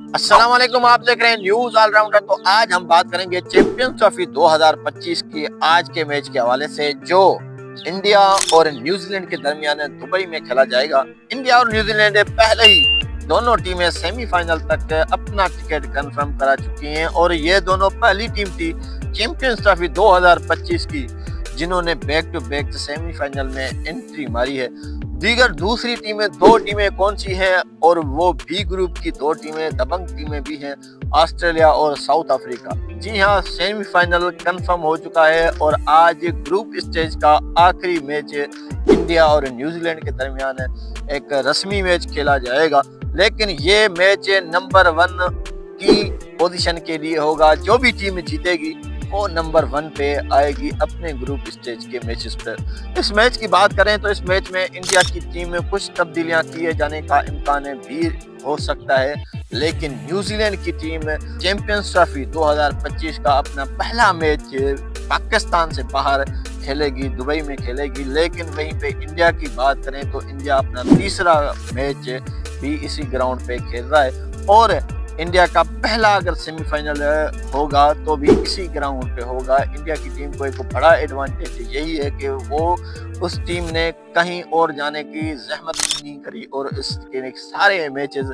अस्सलाम वालेकुम, आप देख रहे हैं न्यूज ऑलराउंडर। तो आज हम बात करेंगे चैंपियंस ट्रॉफी 2025 की आज के मैच के हवाले से जो इंडिया और न्यूजीलैंड के दरमियान दुबई में खेला जाएगा। इंडिया और न्यूजीलैंड पहले ही दोनों टीमें सेमीफाइनल तक अपना टिकट कंफर्म करा चुकी हैं और ये दोनों पहली टीम थी चैंपियंस ट्रॉफी 2025 की जिन्होंने बैक टू बैक सेमीफाइनल में एंट्री मारी है। दीगर दूसरी दो टीमें कौन सी हैं, और वो बी ग्रुप की दो टीमें दबंग टीमें भी हैं, ऑस्ट्रेलिया और साउथ अफ्रीका। जी हाँ, सेमीफाइनल कंफर्म हो चुका है और आज ग्रुप स्टेज का आखिरी मैच इंडिया और न्यूजीलैंड के दरमियान एक रस्मी मैच खेला जाएगा। लेकिन ये मैच नंबर 1 की पोजीशन के लिए होगा। जो भी टीम जीतेगी वो नंबर 1 पे आएगी अपने ग्रुप स्टेज के मैचेस पर। इस मैच की बात करें तो इस मैच में इंडिया की टीम में कुछ तब्दीलियां किए जाने का इम्कान भी हो सकता है, लेकिन न्यूजीलैंड की टीम चैंपियंस ट्रॉफी 2025 का अपना पहला मैच पाकिस्तान से बाहर खेलेगी, दुबई में खेलेगी। लेकिन वहीं पे इंडिया की बात करें तो इंडिया अपना तीसरा मैच भी इसी ग्राउंड पे खेल रहा है और इंडिया का पहला अगर सेमीफाइनल होगा तो भी इसी ग्राउंड पे होगा। इंडिया की टीम को एक बड़ा एडवांटेज यही है कि वो उस टीम ने कहीं और जाने की जहमत नहीं करी और इसके सारे मैचेस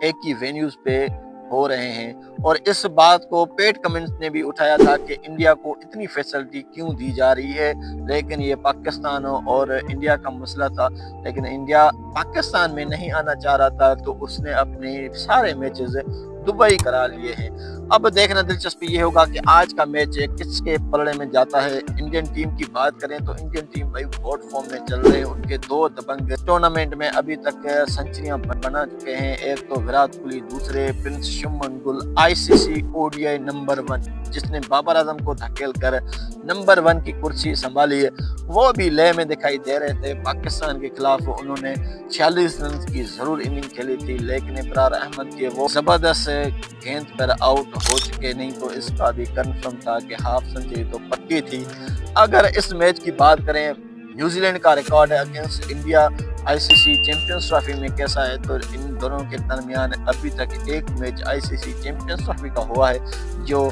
एक ही वेन्यूज पे हो रहे हैं। और इस बात को पेट कमिंस ने भी उठाया था कि इंडिया को इतनी फैसिलिटी क्यों दी जा रही है, लेकिन ये पाकिस्तान और इंडिया का मसला था। लेकिन इंडिया पाकिस्तान में नहीं आना चाह रहा था तो उसने अपने सारे मैचेस दुबई करा लिए हैं। अब देखना दिलचस्पी ये होगा कि आज का मैच किसके पलड़े में जाता है। इंडियन टीम की बात करें तो इंडियन टीम भाई बहुत फॉर्म में चल रहे हैं। उनके दो दबंग टूर्नामेंट में अभी तक सेंचुरियां बना चुके हैं। एक तो विराट कोहली, दूसरे Prince Shubman Gill, ICC ODI number 1 जिसने बाबर आजम को धकेल कर नंबर 1 की कुर्सी संभाली है, वो भी लय में दिखाई दे रहे थे। पाकिस्तान के खिलाफ उन्होंने 46 रन की जरूर इनिंग खेली थी, लेकिन इब्रार अहमद के वो जबरदस्त गेंद पर आउट हो चुके, नहीं तो इसका भी कंफर्म था कि हाफ सेंचुरी तो पक्की थी। अगर इस मैच की बात करें, न्यूजीलैंड का रिकॉर्ड है against India ICC champions trophy में कैसा है, तो इन दोनों के दरमियान अभी तक एक मैच आईसीसी चैंपियंस ट्रॉफी का हुआ है जो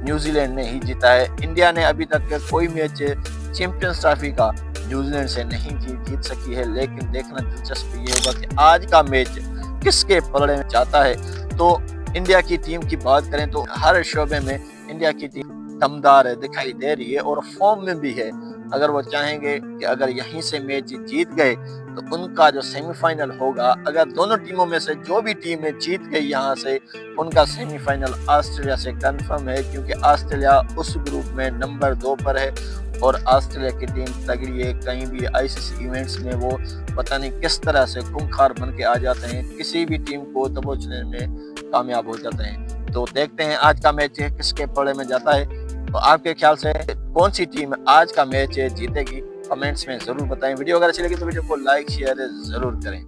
न्यूजीलैंड ने ही जीता है। इंडिया ने अभी तक कोई मैच चैंपियंस ट्रॉफी का न्यूजीलैंड से नहीं जीत सकी है। लेकिन देखना दिलचस्प ये होगा कि आज का मैच किसके पलड़े में जाता है। तो इंडिया की टीम की बात करें तो हर शोबे में इंडिया की टीम दमदार दिखाई दे रही है और फॉर्म में भी है। अगर वो चाहेंगे कि अगर यहीं से मैच जीत गए तो उनका जो सेमीफाइनल होगा, अगर दोनों टीमों में से जो भी टीम जीत गई यहाँ से, उनका सेमीफाइनल ऑस्ट्रेलिया से कंफर्म है, क्योंकि ऑस्ट्रेलिया उस ग्रुप में नंबर 2 पर है और ऑस्ट्रेलिया की टीम तगड़ी है। कहीं भी आईसीसी इवेंट्स में वो पता नहीं किस तरह से खूंखार बन के आ जाते हैं, किसी भी टीम को दबोचने में कामयाब हो जाते हैं। तो देखते हैं आज का मैच किसके पलड़े में जाता है। तो आपके ख्याल से कौन सी टीम आज का मैच जीतेगी, कमेंट्स में जरूर बताएं। वीडियो अगर अच्छी लगी तो वीडियो को लाइक शेयर जरूर करें।